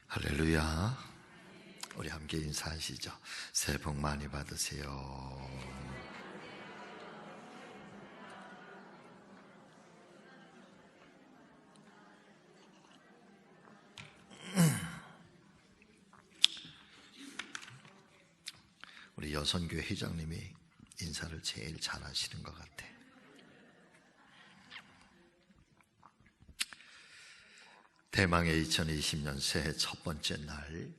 할렐루야. 우리 함께 인사하시죠. 새해 복 많이 받으세요. 우리 여선교회 회장님이 인사를 제일 잘하시는 것 같아. 대망의 2020년 새해 첫 번째 날,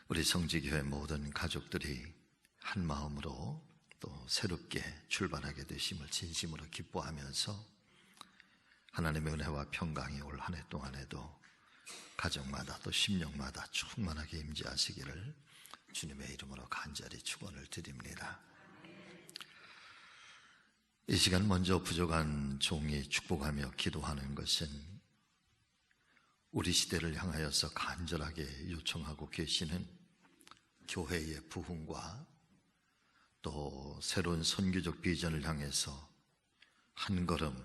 우리 성지교회 모든 가족들이 한 마음으로 또 새롭게 출발하게 되심을 진심으로 기뻐하면서 하나님의 은혜와 평강이 올 한 해 동안에도 가정마다 또 심령마다 충만하게 임재하시기를 주님의 이름으로 간절히 축원을 드립니다. 이 시간 먼저 부족한 종이 축복하며 기도하는 것은 우리 시대를 향하여서 간절하게 요청하고 계시는 교회의 부흥과 또 새로운 선교적 비전을 향해서 한 걸음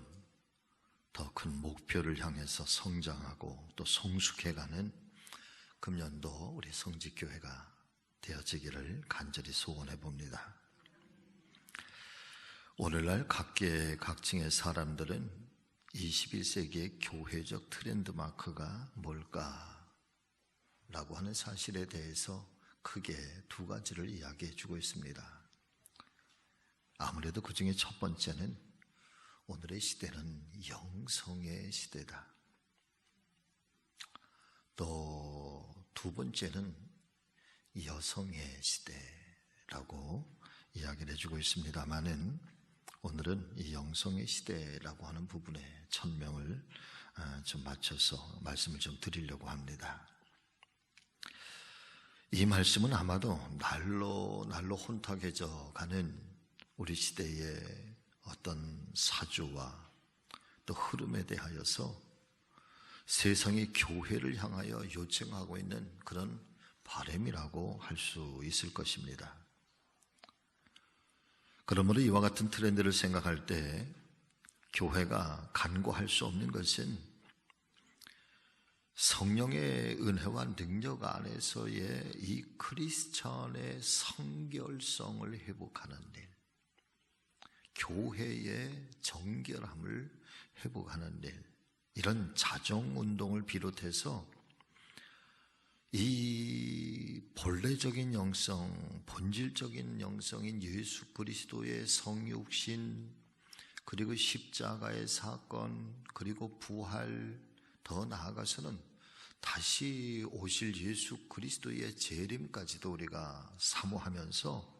더 큰 목표를 향해서 성장하고 또 성숙해가는 금년도 우리 성지교회가 되어지기를 간절히 소원해 봅니다. 오늘날 각계 각층의 사람들은 21세기의 교회적 트렌드 마크가 뭘까라고 하는 사실에 대해서 크게 두 가지를 이야기해 주고 있습니다. 아무래도 그 중에 첫 번째는 오늘의 시대는 영성의 시대다. 또 두 번째는 여성의 시대라고 이야기를 해주고 있습니다만은 오늘은 이 영성의 시대라고 하는 부분에 천명을 좀 맞춰서 말씀을 좀 드리려고 합니다. 이 말씀은 아마도 날로 혼탁해져 가는 우리 시대의 어떤 사주와 또 흐름에 대하여서 세상의 교회를 향하여 요청하고 있는 그런 바람이라고 할 수 있을 것입니다. 그러므로 이와 같은 트렌드를 생각할 때 교회가 간구할 수 없는 것은 성령의 은혜와 능력 안에서의 이 크리스천의 성결성을 회복하는 일, 교회의 정결함을 회복하는 일, 이런 자정운동을 비롯해서 이 본래적인 영성, 본질적인 영성인 예수 그리스도의 성육신, 그리고 십자가의 사건, 그리고 부활, 더 나아가서는 다시 오실 예수 그리스도의 재림까지도 우리가 사모하면서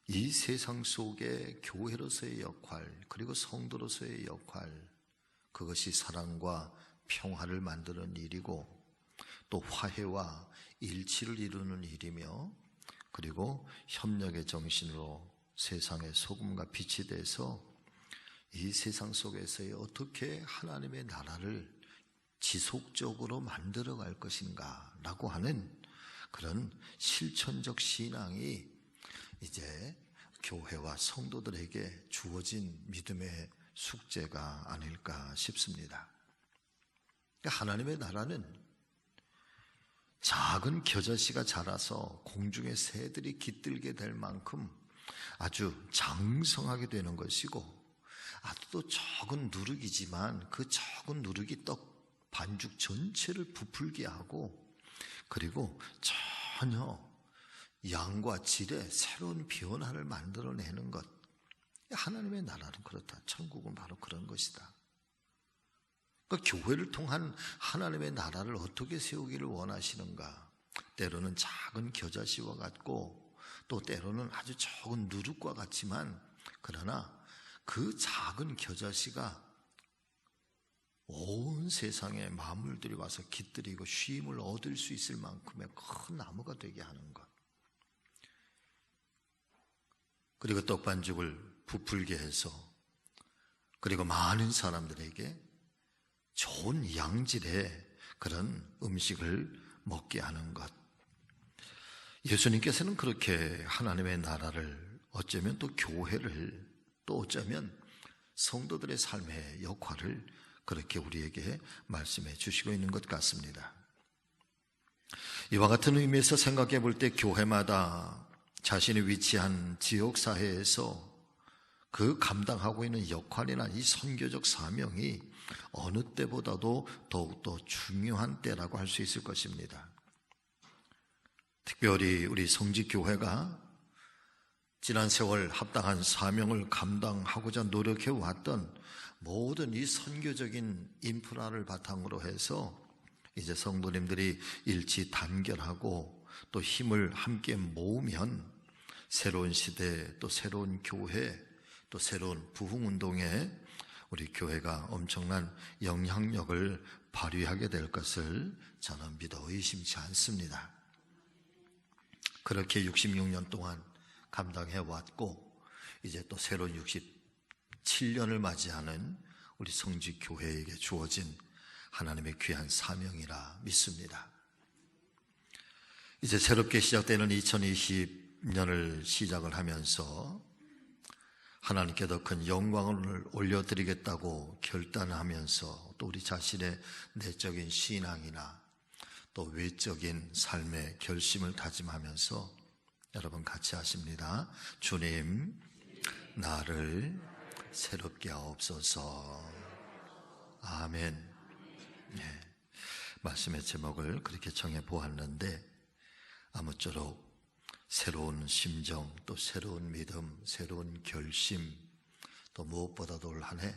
이 세상 속에 교회로서의 역할, 그리고 성도로서의 역할, 그것이 사랑과 평화를 만드는 일이고 또 화해와 일치를 이루는 일이며, 그리고 협력의 정신으로 세상의 소금과 빛이 돼서 이 세상 속에서의 어떻게 하나님의 나라를 지속적으로 만들어 갈 것인가 라고 하는 그런 실천적 신앙이 이제 교회와 성도들에게 주어진 믿음의 숙제가 아닐까 싶습니다. 하나님의 나라는 작은 겨자씨가 자라서 공중의 새들이 깃들게 될 만큼 아주 장성하게 되는 것이고, 아주 또 적은 누룩이지만 그 적은 누룩이 떡 반죽 전체를 부풀게 하고, 그리고 전혀 양과 질의 새로운 변화를 만들어내는 것. 하나님의 나라는 그렇다. 천국은 바로 그런 것이다. 그러니까 교회를 통한 하나님의 나라를 어떻게 세우기를 원하시는가? 때로는 작은 겨자씨와 같고 또 때로는 아주 적은 누룩과 같지만, 그러나 그 작은 겨자씨가 온 세상의 만물들이 와서 깃들이고 쉼을 얻을 수 있을 만큼의 큰 나무가 되게 하는 것. 그리고 떡반죽을 부풀게 해서, 그리고 많은 사람들에게 좋은 양질의 그런 음식을 먹게 하는 것. 예수님께서는 그렇게 하나님의 나라를, 어쩌면 또 교회를, 또 어쩌면 성도들의 삶의 역할을 그렇게 우리에게 말씀해 주시고 있는 것 같습니다. 이와 같은 의미에서 생각해 볼 때 교회마다 자신이 위치한 지역사회에서 그 감당하고 있는 역할이나 이 선교적 사명이 어느 때보다도 더욱더 중요한 때라고 할 수 있을 것입니다. 특별히 우리 성직교회가 지난 세월 합당한 사명을 감당하고자 노력해 왔던 모든 이 선교적인 인프라를 바탕으로 해서 이제 성도님들이 일치 단결하고 또 힘을 함께 모으면 새로운 시대, 또 새로운 교회, 또 새로운 부흥운동에 우리 교회가 엄청난 영향력을 발휘하게 될 것을 저는 믿어 의심치 않습니다. 그렇게 66년 동안 감당해 왔고 이제 또 새로운 67년을 맞이하는 우리 성직교회에게 주어진 하나님의 귀한 사명이라 믿습니다. 이제 새롭게 시작되는 2020년을 시작을 하면서 하나님께 더 큰 영광을 올려드리겠다고 결단하면서 또 우리 자신의 내적인 신앙이나 또 외적인 삶의 결심을 다짐하면서 여러분 같이 하십니다. 주님, 나를 새롭게 하옵소서. 아멘. 네. 말씀의 제목을 그렇게 정해 보았는데 아무쪼록 새로운 심정, 또 새로운 믿음, 새로운 결심, 또 무엇보다도 올 한 해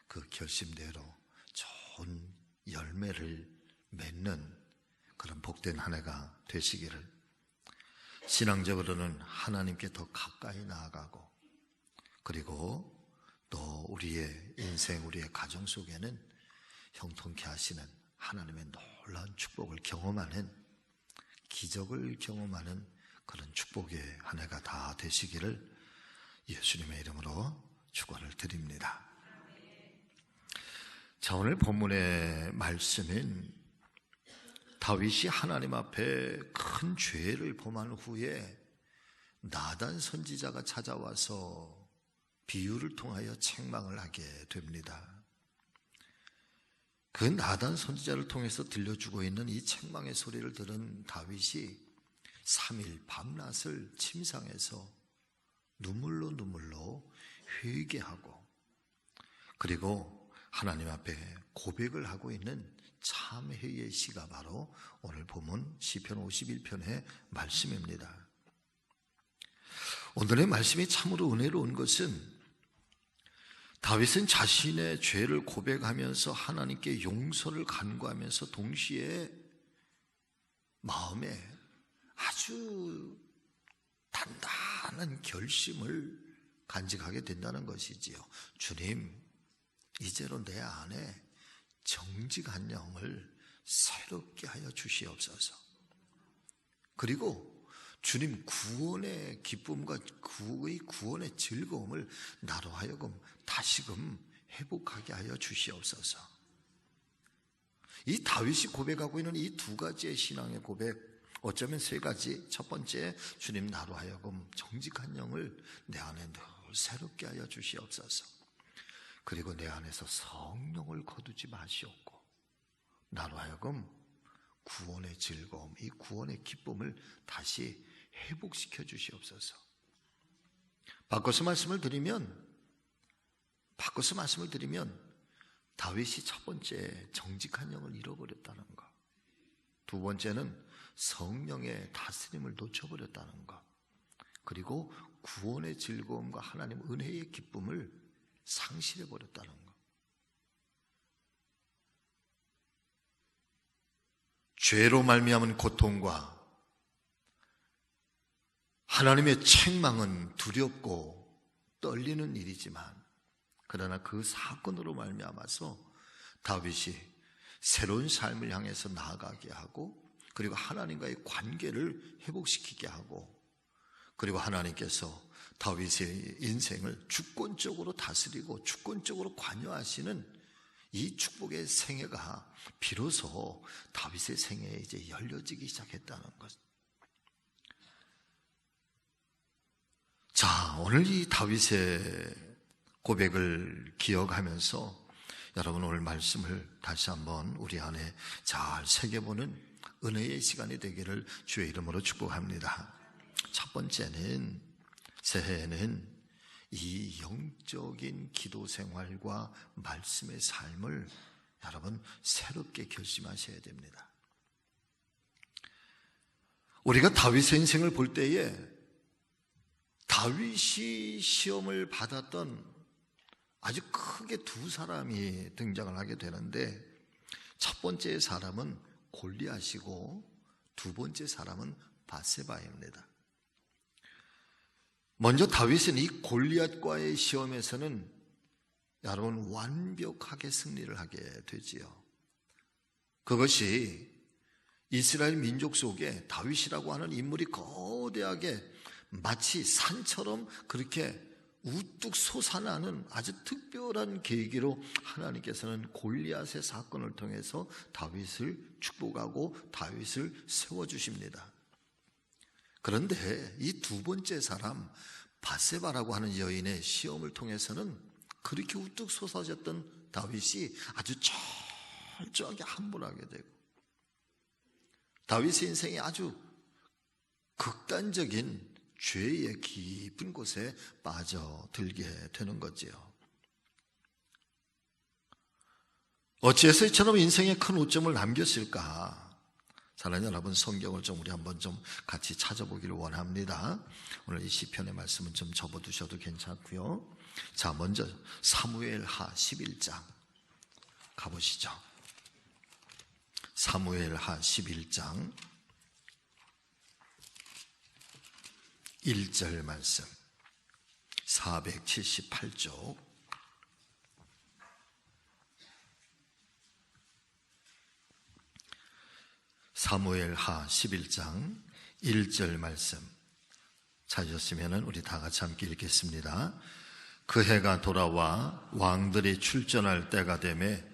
그 결심대로 좋은 열매를 맺는 그런 복된 한 해가 되시기를, 신앙적으로는 하나님께 더 가까이 나아가고 그리고 또 우리의 인생, 우리의 가정 속에는 형통케 하시는 하나님의 놀라운 축복을 경험하는, 기적을 경험하는 그런 축복의 한 해가 다 되시기를 예수님의 이름으로 축원을 드립니다. 자, 오늘 본문의 말씀인 다윗이 하나님 앞에 큰 죄를 범한 후에 나단 선지자가 찾아와서 비유를 통하여 책망을 하게 됩니다. 그 나단 선지자를 통해서 들려주고 있는 이 책망의 소리를 들은 다윗이 3일 밤낮을 침상에서 눈물로 회개하고 그리고 하나님 앞에 고백을 하고 있는 참회의 시가 바로 오늘 본문 시편 51편의 말씀입니다. 오늘의 말씀이 참으로 은혜로운 것은 다윗은 자신의 죄를 고백하면서 하나님께 용서를 간구하면서 동시에 마음에 아주 단단한 결심을 간직하게 된다는 것이지요. 주님, 이제로 내 안에 정직한 영을 새롭게 하여 주시옵소서. 그리고 주님, 구원의 기쁨과 그의 구원의 즐거움을 나로 하여금 다시금 회복하게 하여 주시옵소서. 이 다윗이 고백하고 있는 이 두 가지의 신앙의 고백, 어쩌면 세 가지. 첫 번째, 주님, 나로 하여금 정직한 영을 내 안에 늘 새롭게 하여 주시옵소서. 그리고 내 안에서 성령을 거두지 마시옵고 나로 하여금 구원의 즐거움, 이 구원의 기쁨을 다시 회복시켜 주시옵소서. 바꿔서 말씀을 드리면 다윗이 첫 번째 정직한 영을 잃어버렸다는 것, 두 번째는 성령의 다스림을 놓쳐버렸다는 것, 그리고 구원의 즐거움과 하나님 은혜의 기쁨을 상실해버렸다는 것. 죄로 말미암은 고통과 하나님의 책망은 두렵고 떨리는 일이지만, 그러나 그 사건으로 말미암아서 다윗이 새로운 삶을 향해서 나아가게 하고, 그리고 하나님과의 관계를 회복시키게 하고, 그리고 하나님께서 다윗의 인생을 주권적으로 다스리고 주권적으로 관여하시는 이 축복의 생애가 비로소 다윗의 생애에 이제 열려지기 시작했다는 것. 자, 오늘 이 다윗의 고백을 기억하면서 여러분 오늘 말씀을 다시 한번 우리 안에 잘 새겨보는 은혜의 시간이 되기를 주의 이름으로 축복합니다. 첫 번째는 새해에는 이 영적인 기도 생활과 말씀의 삶을 여러분 새롭게 결심하셔야 됩니다. 우리가 다윗의 인생을 볼 때에 다윗이 시험을 받았던 아주 크게 두 사람이 등장을 하게 되는데, 첫 번째 사람은 골리앗이고 두 번째 사람은 밧세바입니다. 먼저 다윗은 이 골리앗과의 시험에서는 여러분 완벽하게 승리를 하게 되지요. 그것이 이스라엘 민족 속에 다윗이라고 하는 인물이 거대하게 마치 산처럼 그렇게 우뚝 솟아나는 아주 특별한 계기로 하나님께서는 골리앗의 사건을 통해서 다윗을 축복하고 다윗을 세워주십니다. 그런데 이 두 번째 사람 밧세바라고 하는 여인의 시험을 통해서는 그렇게 우뚝 솟아졌던 다윗이 아주 철저하게 함몰하게 되고 다윗의 인생이 아주 극단적인 죄의 깊은 곳에 빠져들게 되는 거지요. 어찌해서 이처럼 인생에 큰 오점을 남겼을까? 사랑하는 여러분, 성경을 좀 우리 한번 좀 같이 찾아보기를 원합니다. 오늘 이 시편의 말씀은 좀 접어두셔도 괜찮고요. 자, 먼저 사무엘하 11장 가보시죠. 사무엘하 11장 1절 말씀, 478쪽. 사무엘하 11장 1절 말씀 찾으셨으면 우리 다 같이 함께 읽겠습니다. 그 해가 돌아와 왕들이 출전할 때가 되매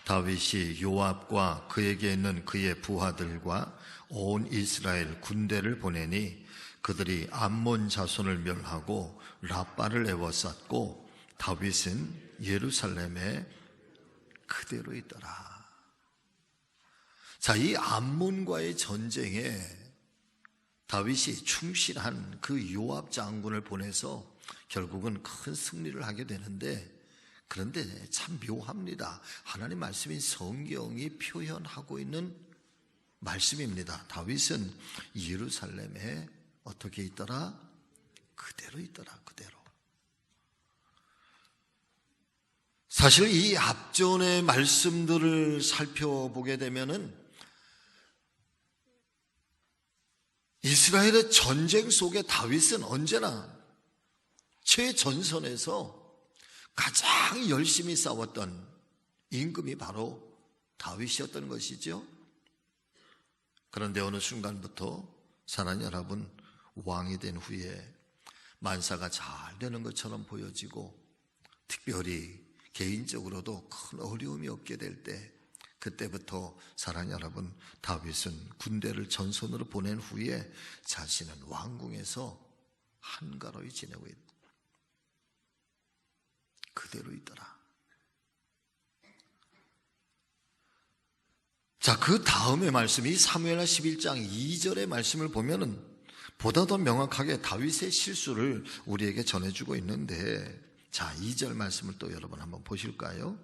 다윗이 요압과 그에게 있는 그의 부하들과 온 이스라엘 군대를 보내니 그들이 암몬 자손을 멸하고 라빠를 에워쌌고 다윗은 예루살렘에 그대로 있더라. 자, 이 암몬과의 전쟁에 다윗이 충실한 그 요압 장군을 보내서 결국은 큰 승리를 하게 되는데, 그런데 참 묘합니다. 하나님 말씀인 성경이 표현하고 있는 말씀입니다. 다윗은 예루살렘에 어떻게 있더라? 그대로 있더라. 그대로. 사실 이 앞전의 말씀들을 살펴보게 되면은 이스라엘의 전쟁 속에 다윗은 언제나 최전선에서 가장 열심히 싸웠던 임금이 바로 다윗이었던 것이죠. 그런데 어느 순간부터 사랑하는 여러분, 왕이 된 후에 만사가 잘 되는 것처럼 보여지고 특별히 개인적으로도 큰 어려움이 없게 될 때, 그때부터 사랑하는 여러분, 다윗은 군대를 전선으로 보낸 후에 자신은 왕궁에서 한가로이 지내고 있다. 그대로 있더라. 자, 그 다음의 말씀이 사무엘하 11장 2절의 말씀을 보면은 보다 더 명확하게 다윗의 실수를 우리에게 전해주고 있는데, 자, 2절 말씀을 또 여러분 한번 보실까요?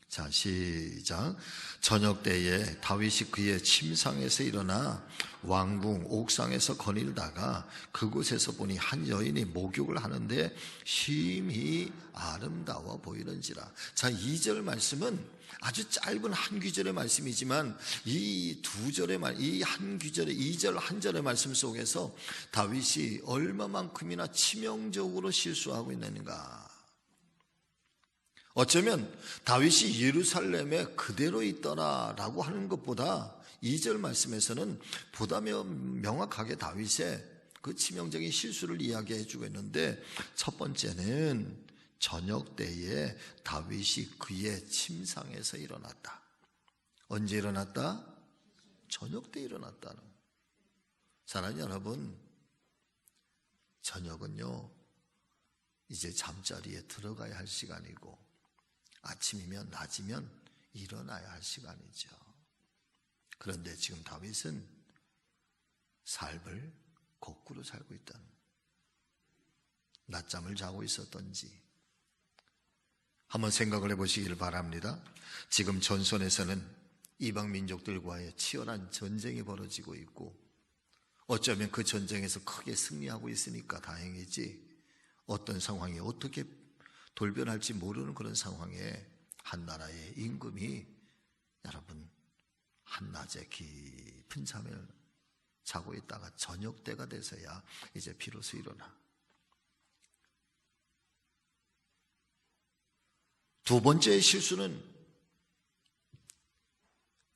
자, 시작. 저녁 때에 다윗이 그의 침상에서 일어나 왕궁 옥상에서 거닐다가 그곳에서 보니 한 여인이 목욕을 하는데 심히 아름다워 보이는지라. 자, 2절 말씀은 아주 짧은 한 귀절의 말씀이지만 이 두 절의 이 한 귀절의 2절 한 절의 말씀 속에서 다윗이 얼마만큼이나 치명적으로 실수하고 있는가. 어쩌면 다윗이 예루살렘에 그대로 있더라라고 하는 것보다 2절 말씀에서는 보다 명확하게 다윗의 그 치명적인 실수를 이야기해 주고 있는데, 첫 번째는 저녁 때에 다윗이 그의 침상에서 일어났다. 언제 일어났다? 저녁 때 일어났다는. 사랑하는 여러분, 저녁은요 이제 잠자리에 들어가야 할 시간이고 아침이면 낮이면 일어나야 할 시간이죠. 그런데 지금 다윗은 삶을 거꾸로 살고 있다는, 낮잠을 자고 있었던지 한번 생각을 해보시길 바랍니다. 지금 전선에서는 이방 민족들과의 치열한 전쟁이 벌어지고 있고, 어쩌면 그 전쟁에서 크게 승리하고 있으니까 다행이지, 어떤 상황이 어떻게 돌변할지 모르는 그런 상황에 한 나라의 임금이, 여러분, 한낮에 깊은 잠을 자고 있다가 저녁 때가 돼서야 이제 비로소 일어나. 두 번째 실수는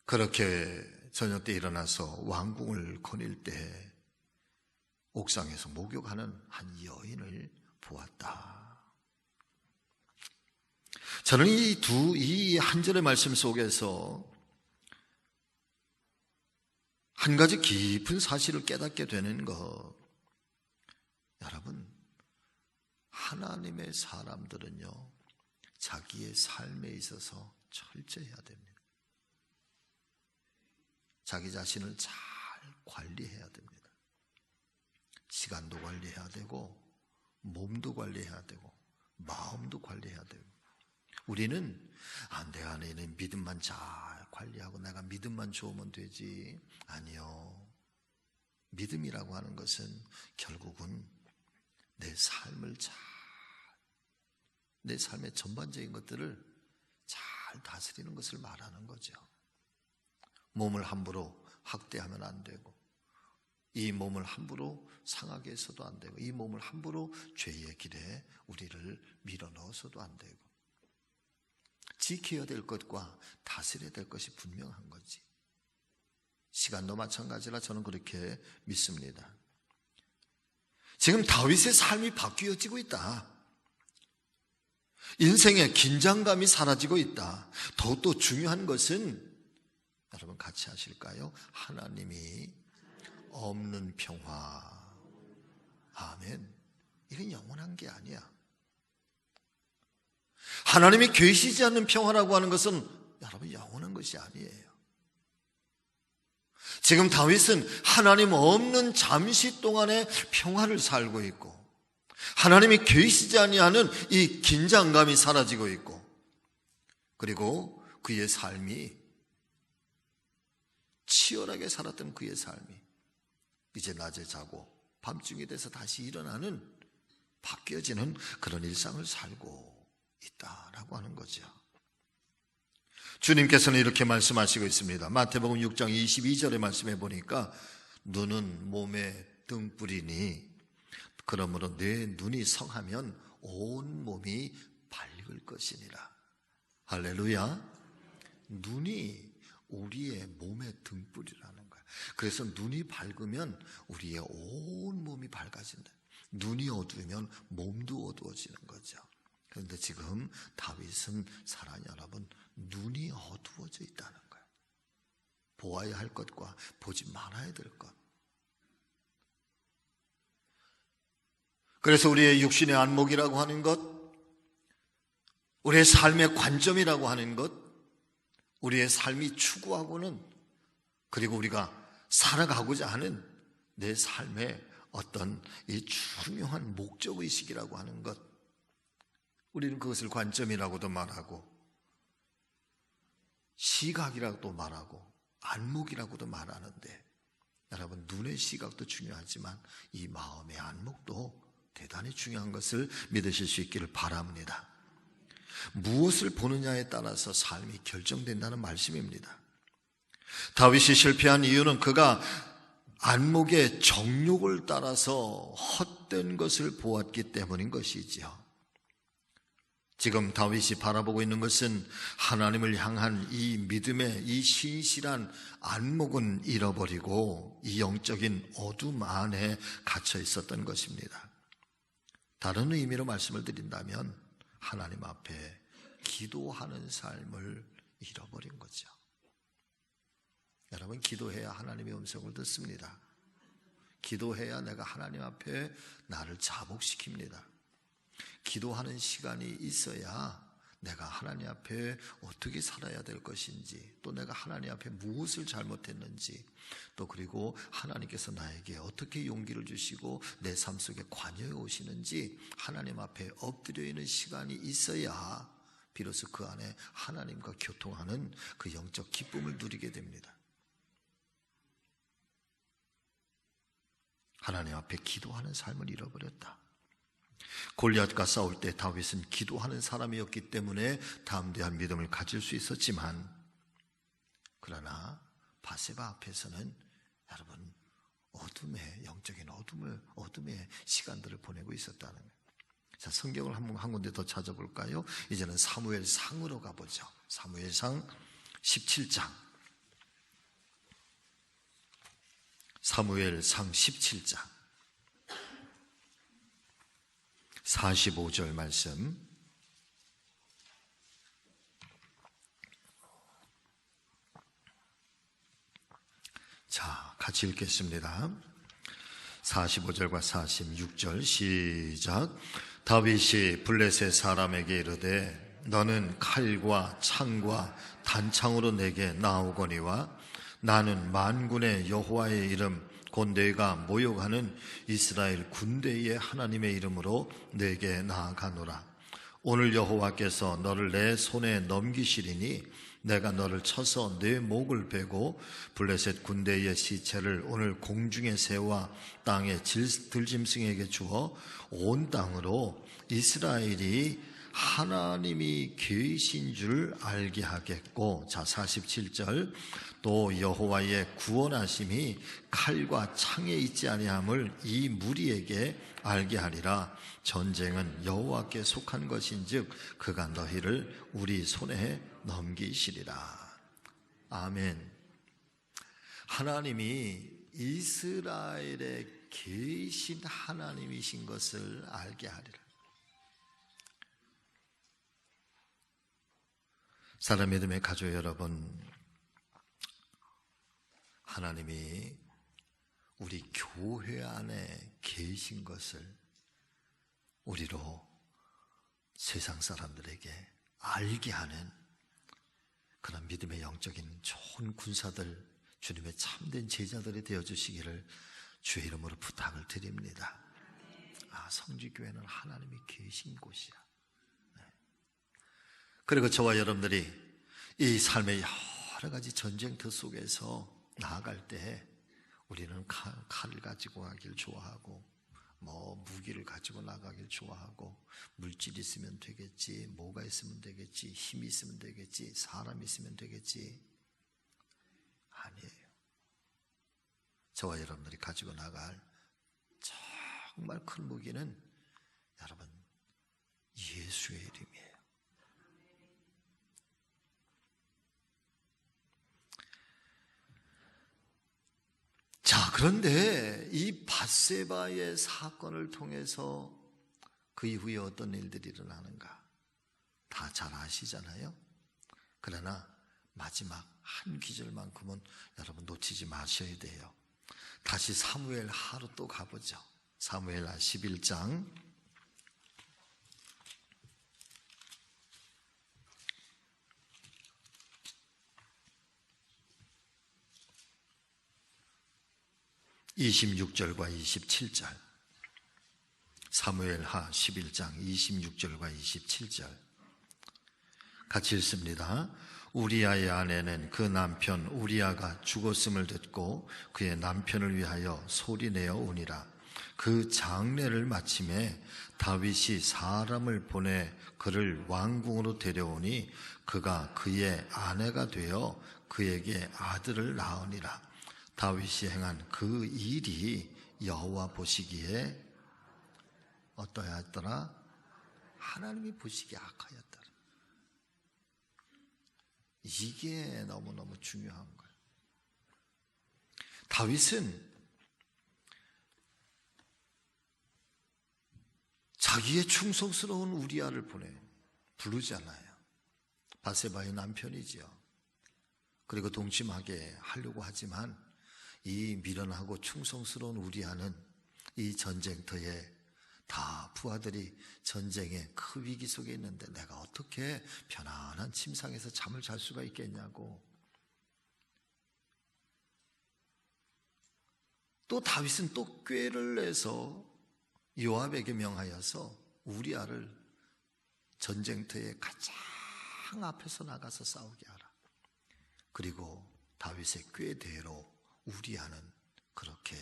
그렇게 저녁 때 일어나서 왕궁을 거닐 때 옥상에서 목욕하는 한 여인을 보았다. 저는 이 한 절의 말씀 속에서 한 가지 깊은 사실을 깨닫게 되는 것, 여러분, 하나님의 사람들은요, 자기의 삶에 있어서 철저해야 됩니다. 자기 자신을 잘 관리해야 됩니다. 시간도 관리해야 되고, 몸도 관리해야 되고, 마음도 관리해야 되고. 우리는 내 안에 있는 믿음만 잘 관리하고 내가 믿음만 좋으면 되지. 아니요. 믿음이라고 하는 것은 결국은 내 삶을 내 삶의 전반적인 것들을 잘 다스리는 것을 말하는 거죠. 몸을 함부로 학대하면 안 되고, 이 몸을 함부로 상하게 해서도 안 되고, 이 몸을 함부로 죄의 길에 우리를 밀어넣어서도 안 되고, 지켜야 될 것과 다스려야 될 것이 분명한 거지. 시간도 마찬가지라 저는 그렇게 믿습니다. 지금 다윗의 삶이 바뀌어지고 있다. 인생의 긴장감이 사라지고 있다. 더욱더 중요한 것은, 여러분 같이 하실까요? 하나님이 없는 평화. 아멘. 이건 영원한 게 아니야. 하나님이 계시지 않는 평화라고 하는 것은 여러분 영원한 것이 아니에요. 지금 다윗은 하나님 없는 잠시 동안의 평화를 살고 있고, 하나님이 계시지 아니하는 이 긴장감이 사라지고 있고, 그리고 그의 삶이, 치열하게 살았던 그의 삶이 이제 낮에 자고 밤중이 돼서 다시 일어나는, 바뀌어지는 그런 일상을 살고 있다라고 하는 거죠. 주님께서는 이렇게 말씀하시고 있습니다. 마태복음 6장 22절의 말씀에 보니까 눈은 몸의 등불이니 그러므로 내 눈이 성하면 온 몸이 밝을 것이니라. 할렐루야. 눈이 우리의 몸의 등불이라는 거야. 그래서 눈이 밝으면 우리의 온 몸이 밝아진다. 눈이 어두우면 몸도 어두워지는 거죠. 그런데 지금 다윗은 사랑하는 여러분, 눈이 어두워져 있다는 거예요. 보아야 할 것과 보지 말아야 될 것. 그래서 우리의 육신의 안목이라고 하는 것, 우리의 삶의 관점이라고 하는 것, 우리의 삶이 추구하고는, 그리고 우리가 살아가고자 하는 내 삶의 어떤 이 중요한 목적의식이라고 하는 것, 우리는 그것을 관점이라고도 말하고 시각이라고도 말하고 안목이라고도 말하는데, 여러분 눈의 시각도 중요하지만 이 마음의 안목도 대단히 중요한 것을 믿으실 수 있기를 바랍니다. 무엇을 보느냐에 따라서 삶이 결정된다는 말씀입니다. 다윗이 실패한 이유는 그가 안목의 정욕을 따라서 헛된 것을 보았기 때문인 것이지요. 지금 다윗이 바라보고 있는 것은 하나님을 향한 이 믿음의 이 신실한 안목은 잃어버리고 이 영적인 어둠 안에 갇혀 있었던 것입니다. 다른 의미로 말씀을 드린다면 하나님 앞에 기도하는 삶을 잃어버린 거죠. 여러분, 기도해야 하나님의 음성을 듣습니다. 기도해야 내가 하나님 앞에 나를 자복시킵니다. 기도하는 시간이 있어야 내가 하나님 앞에 어떻게 살아야 될 것인지, 또 내가 하나님 앞에 무엇을 잘못했는지, 또 그리고 하나님께서 나에게 어떻게 용기를 주시고 내 삶 속에 관여해 오시는지 하나님 앞에 엎드려 있는 시간이 있어야 비로소 그 안에 하나님과 교통하는 그 영적 기쁨을 누리게 됩니다. 하나님 앞에 기도하는 삶을 잃어버렸다. 골리앗과 싸울 때 다윗은 기도하는 사람이었기 때문에 담대한 믿음을 가질 수 있었지만, 그러나 바세바 앞에서는 여러분 어둠의 영적인 어둠의 시간들을 보내고 있었다는 거예요. 자, 성경을 한 군데 더 찾아볼까요? 이제는 사무엘상으로 가보죠. 사무엘상 17장. 사무엘상 17장 45절 말씀. 자, 같이 읽겠습니다. 45절과 46절 시작. 다윗이 블레셋 사람에게 이르되 너는 칼과 창과 단창으로 내게 나오거니와 나는 만군의 여호와의 이름 곧 내가 모욕하는 이스라엘 군대의 하나님의 이름으로 내게 나아가노라. 오늘 여호와께서 너를 내 손에 넘기시리니 내가 너를 쳐서 내 목을 베고 블레셋 군대의 시체를 오늘 공중의 새와 땅의 들짐승에게 주어 온 땅으로 이스라엘이 하나님이 계신 줄 알게 하겠고. 자, 47절. 또 여호와의 구원하심이 칼과 창에 있지 아니함을 이 무리에게 알게 하리라. 전쟁은 여호와께 속한 것인즉 그가 너희를 우리 손에 넘기시리라. 아멘. 하나님이 이스라엘에 계신 하나님이신 것을 알게 하리라. 사랑의 믿음의 가족 여러분, 하나님이 우리 교회 안에 계신 것을 우리로 세상 사람들에게 알게 하는 그런 믿음의 영적인 좋은 군사들, 주님의 참된 제자들이 되어주시기를 주의 이름으로 부탁을 드립니다. 성지교회는 하나님이 계신 곳이야. 그리고 저와 여러분들이 이 삶의 여러 가지 전쟁터 속에서 나아갈 때 우리는 칼을 가지고 가길 좋아하고 무기를 가지고 나가길 좋아하고 물질 있으면 되겠지, 뭐가 있으면 되겠지, 힘이 있으면 되겠지, 사람이 있으면 되겠지. 아니에요. 저와 여러분들이 가지고 나갈 정말 큰 무기는 여러분 예수의 이름이에요. 자, 그런데 이 밧세바의 사건을 통해서 그 이후에 어떤 일들이 일어나는가 다 잘 아시잖아요. 그러나 마지막 한 기절만큼은 여러분 놓치지 마셔야 돼요. 다시 사무엘 하로 또 가보죠. 사무엘 하 11장 26절과 27절. 사무엘하 11장 26절과 27절 같이 읽습니다. 우리아의 아내는 그 남편 우리아가 죽었음을 듣고 그의 남편을 위하여 소리내어 오니라. 그 장례를 마침에 다윗이 사람을 보내 그를 왕궁으로 데려오니 그가 그의 아내가 되어 그에게 아들을 낳으니라. 다윗이 행한 그 일이 여호와 보시기에 어떠하였더라? 하나님이 보시기에 악하였더라. 이게 너무너무 중요한 거예요. 다윗은 자기의 충성스러운 우리아를 부르잖아요. 밧세바의 남편이지요. 그리고 동침하게 하려고 하지만 이 미련하고 충성스러운 우리아는 이 전쟁터에 다 부하들이 전쟁의 그 위기 속에 있는데 내가 어떻게 편안한 침상에서 잠을 잘 수가 있겠냐고. 또 다윗은 또 꾀를 내서 요압에게 명하여서 우리아를 전쟁터에 가장 앞에서 나가서 싸우게 하라. 그리고 다윗의 꾀대로 우리아는 그렇게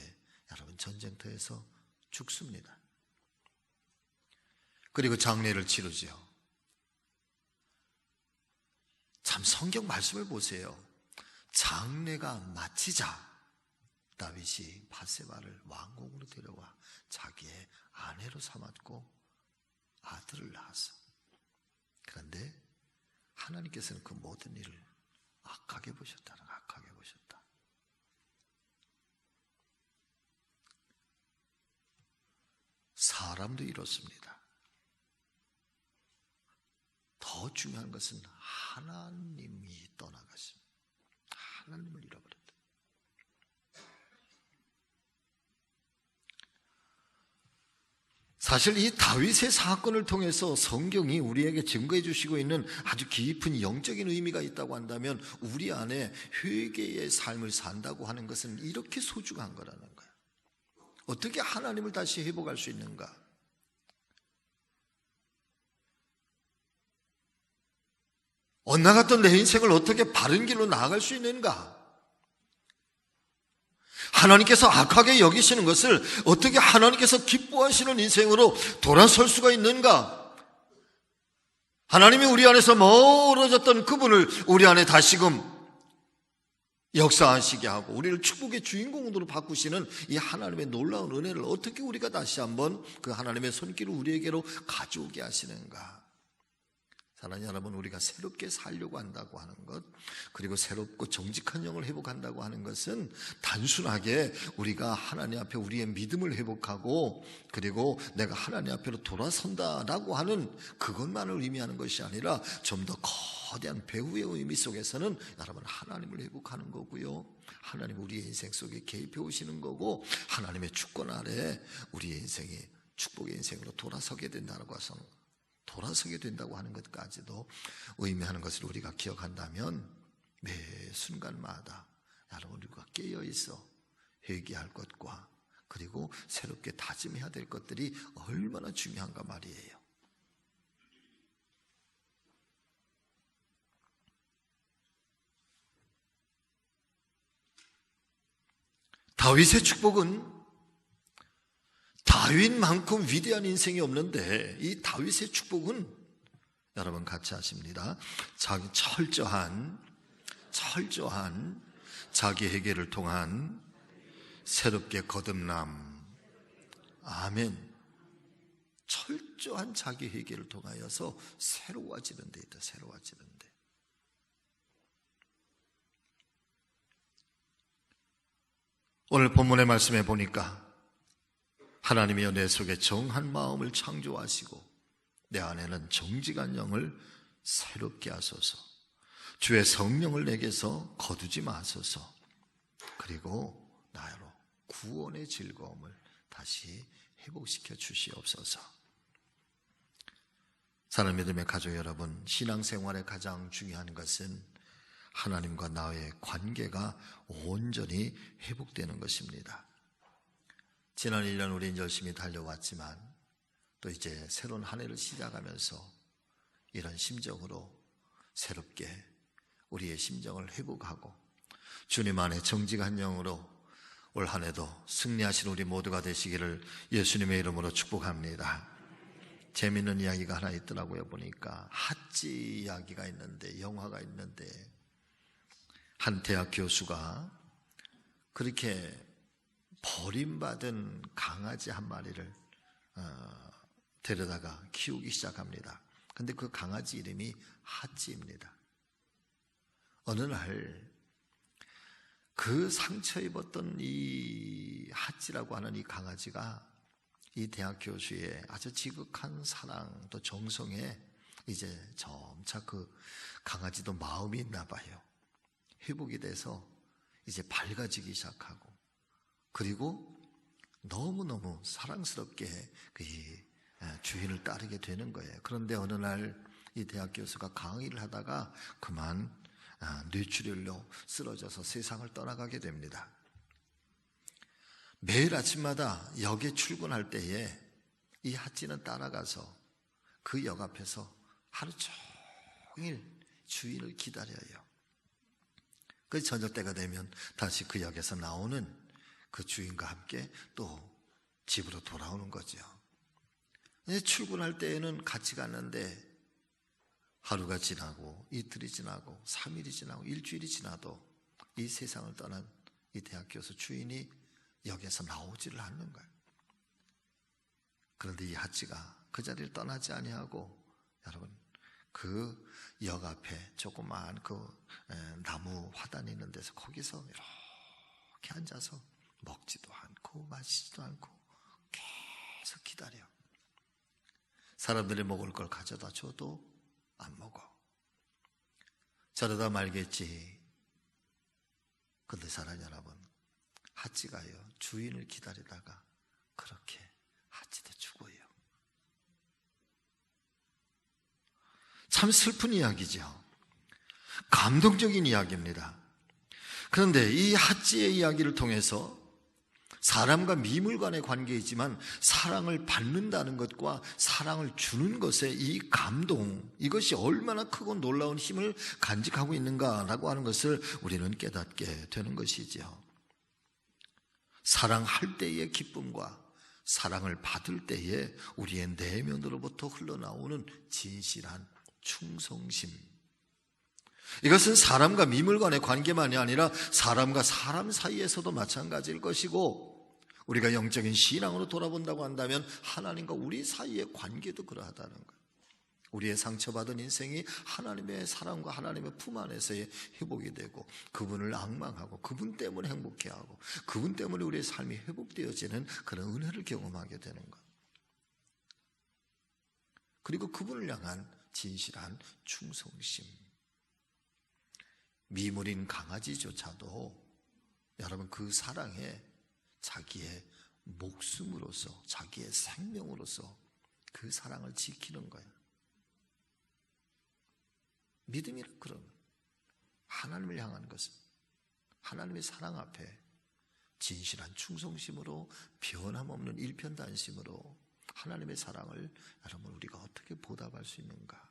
여러분 전쟁터에서 죽습니다. 그리고 장례를 치르지요. 참 성경 말씀을 보세요. 장례가 마치자 다윗이 바세바를 왕궁으로 데려와 자기의 아내로 삼았고 아들을 낳았어. 그런데 하나님께서는 그 모든 일을 악하게 보셨다. 사람도 이렇습니다. 더 중요한 것은 하나님이 떠나가십니다. 하나님을 잃어버렸다. 사실 이 다윗의 사건을 통해서 성경이 우리에게 증거해 주시고 있는 아주 깊은 영적인 의미가 있다고 한다면 우리 안에 회개의 삶을 산다고 하는 것은 이렇게 소중한 거라는 거예요. 어떻게 하나님을 다시 회복할 수 있는가? 엇나갔던 내 인생을 어떻게 바른 길로 나아갈 수 있는가? 하나님께서 악하게 여기시는 것을 어떻게 하나님께서 기뻐하시는 인생으로 돌아설 수가 있는가? 하나님이 우리 안에서 멀어졌던 그분을 우리 안에 다시금 역사하시게 하고 우리를 축복의 주인공으로 바꾸시는 이 하나님의 놀라운 은혜를 어떻게 우리가 다시 한번 그 하나님의 손길을 우리에게로 가져오게 하시는가? 사랑하는 여러분, 우리가 새롭게 살려고 한다고 하는 것, 그리고 새롭고 정직한 영을 회복한다고 하는 것은 단순하게 우리가 하나님 앞에 우리의 믿음을 회복하고 그리고 내가 하나님 앞으로 돌아선다라고 하는 그것만을 의미하는 것이 아니라 좀 더 거대한 배후의 의미 속에서는 여러분 하나님을 회복하는 거고요, 하나님 우리의 인생 속에 개입해 오시는 거고, 하나님의 주권 아래 우리의 인생이 축복의 인생으로 돌아서게 된다고 해서 돌아서게 된다고 하는 것까지도 의미하는 것을 우리가 기억한다면 매 순간마다 여러분 우리가 깨어있어 회개할 것과 그리고 새롭게 다짐해야 될 것들이 얼마나 중요한가 말이에요. 다윗의 축복은 다윗만큼 위대한 인생이 없는데 이 다윗의 축복은 여러분 같이 하십니다. 자기 철저한 자기 회개를 통한 새롭게 거듭남. 아멘. 철저한 자기 회개를 통하여서 새로워지는 데 있다. 새로워지는 데. 오늘 본문의 말씀에 보니까 하나님이여 내 속에 정한 마음을 창조하시고 내 안에는 정직한 영을 새롭게 하소서. 주의 성령을 내게서 거두지 마소서. 그리고 나로 구원의 즐거움을 다시 회복시켜 주시옵소서. 사랑하는 믿음의 가족 여러분, 신앙생활의 가장 중요한 것은 하나님과 나의 관계가 온전히 회복되는 것입니다. 지난 1년 우리 열심히 달려왔지만 또 이제 새로운 한 해를 시작하면서 이런 심정으로 새롭게 우리의 심정을 회복하고 주님 안에 정직한 영으로 올 한 해도 승리하신 우리 모두가 되시기를 예수님의 이름으로 축복합니다. 재미있는 이야기가 하나 있더라고요. 보니까 핫지 이야기가 있는데, 영화가 있는데 한 대학 교수가 그렇게 버림받은 강아지 한 마리를 데려다가 키우기 시작합니다. 근데 그 강아지 이름이 핫지입니다. 어느 날 그 상처 입었던 이 핫지라고 하는 이 강아지가 이 대학 교수의 아주 지극한 사랑 또 정성에 이제 점차 그 강아지도 마음이 있나 봐요. 회복이 돼서 이제 밝아지기 시작하고, 그리고 너무너무 사랑스럽게 그 주인을 따르게 되는 거예요. 그런데 어느 날 이 대학 교수가 강의를 하다가 그만 뇌출혈로 쓰러져서 세상을 떠나가게 됩니다. 매일 아침마다 역에 출근할 때에 이 하찌는 따라가서 그 역 앞에서 하루 종일 주인을 기다려요. 그 저녁 때가 되면 다시 그 역에서 나오는 그 주인과 함께 또 집으로 돌아오는 거죠. 출근할 때에는 같이 갔는데 하루가 지나고 이틀이 지나고 3일이 지나고 일주일이 지나도 이 세상을 떠난 이 대학 교수 주인이 역에서 나오지를 않는 거예요. 그런데 이 하찌가 그 자리를 떠나지 아니하고 여러분 그 역 앞에 조그마한 그 나무 화단이 있는 데서 거기서 이렇게 앉아서 먹지도 않고 마시지도 않고 계속 기다려. 사람들이 먹을 걸 가져다 줘도 안 먹어. 저러다 말겠지. 근데 사랑하는 여러분, 하찌가요 주인을 기다리다가 그렇게 하찌도 죽어요. 참 슬픈 이야기죠. 감동적인 이야기입니다. 그런데 이 하찌의 이야기를 통해서 사람과 미물 간의 관계이지만 사랑을 받는다는 것과 사랑을 주는 것의 이 감동, 이것이 얼마나 크고 놀라운 힘을 간직하고 있는가라고 하는 것을 우리는 깨닫게 되는 것이지요. 사랑할 때의 기쁨과 사랑을 받을 때에 우리의 내면으로부터 흘러나오는 진실한 충성심, 이것은 사람과 미물 간의 관계만이 아니라 사람과 사람 사이에서도 마찬가지일 것이고, 우리가 영적인 신앙으로 돌아본다고 한다면 하나님과 우리 사이의 관계도 그러하다는 거예요. 우리의 상처받은 인생이 하나님의 사랑과 하나님의 품 안에서의 회복이 되고, 그분을 앙망하고 그분 때문에 행복해하고 그분 때문에 우리의 삶이 회복되어지는 그런 은혜를 경험하게 되는 것. 그리고 그분을 향한 진실한 충성심. 미물인 강아지조차도 여러분 그 사랑에 자기의 목숨으로서, 자기의 생명으로서 그 사랑을 지키는 거예요. 믿음이란 그런 거예요. 하나님을 향한 것은 하나님의 사랑 앞에 진실한 충성심으로, 변함없는 일편단심으로 하나님의 사랑을 여러분 우리가 어떻게 보답할 수 있는가?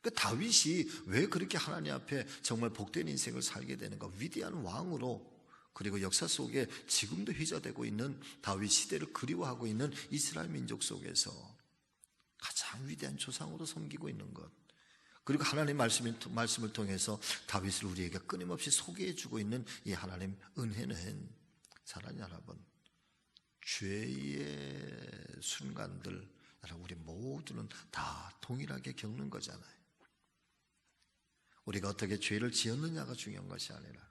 그 다윗이 왜 그렇게 하나님 앞에 정말 복된 인생을 살게 되는가? 위대한 왕으로, 그리고 역사 속에 지금도 휘저되고 있는 다윗 시대를 그리워하고 있는 이스라엘 민족 속에서 가장 위대한 조상으로 섬기고 있는 것, 그리고 하나님 말씀을 통해서 다윗을 우리에게 끊임없이 소개해주고 있는 이 하나님 은혜는, 사랑하는 여러분, 죄의 순간들 여러분 우리 모두는 다 동일하게 겪는 거잖아요. 우리가 어떻게 죄를 지었느냐가 중요한 것이 아니라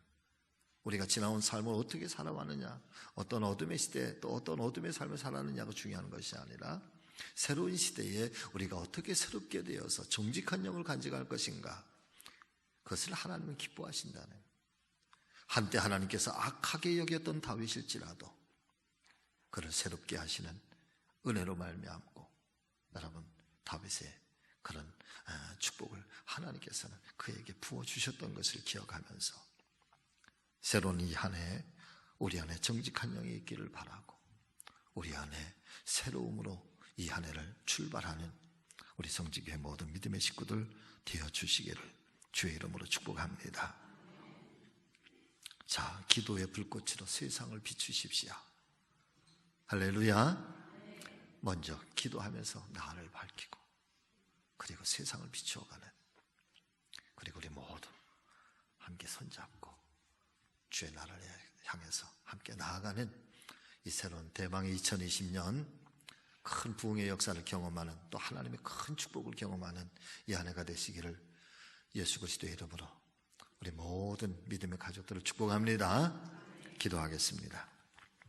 우리가 지나온 삶을 어떻게 살아왔느냐, 어떤 어둠의 시대 또 어떤 어둠의 삶을 살았느냐가 중요한 것이 아니라 새로운 시대에 우리가 어떻게 새롭게 되어서 정직한 영을 간직할 것인가, 그것을 하나님은 기뻐하신다는, 한때 하나님께서 악하게 여겼던 다윗일지라도 그를 새롭게 하시는 은혜로 말미암고 여러분 다윗의 그런 축복을 하나님께서는 그에게 부어주셨던 것을 기억하면서 새로운 이 한 해 우리 안에 정직한 영이 있기를 바라고, 우리 안에 새로움으로 이 한 해를 출발하는 우리 성지교회 모든 믿음의 식구들 되어주시기를 주의 이름으로 축복합니다. 자, 기도의 불꽃으로 세상을 비추십시오. 할렐루야. 먼저 기도하면서 나를 밝히고 그리고 세상을 비추어가는, 그리고 우리 모두 함께 손잡고 주의 나라를 향해서 함께 나아가는 이 새로운 대망의 2020년 큰 부흥의 역사를 경험하는, 또 하나님의 큰 축복을 경험하는 이 한 해가 되시기를 예수 그리스도의 이름으로 우리 모든 믿음의 가족들을 축복합니다. 기도하겠습니다.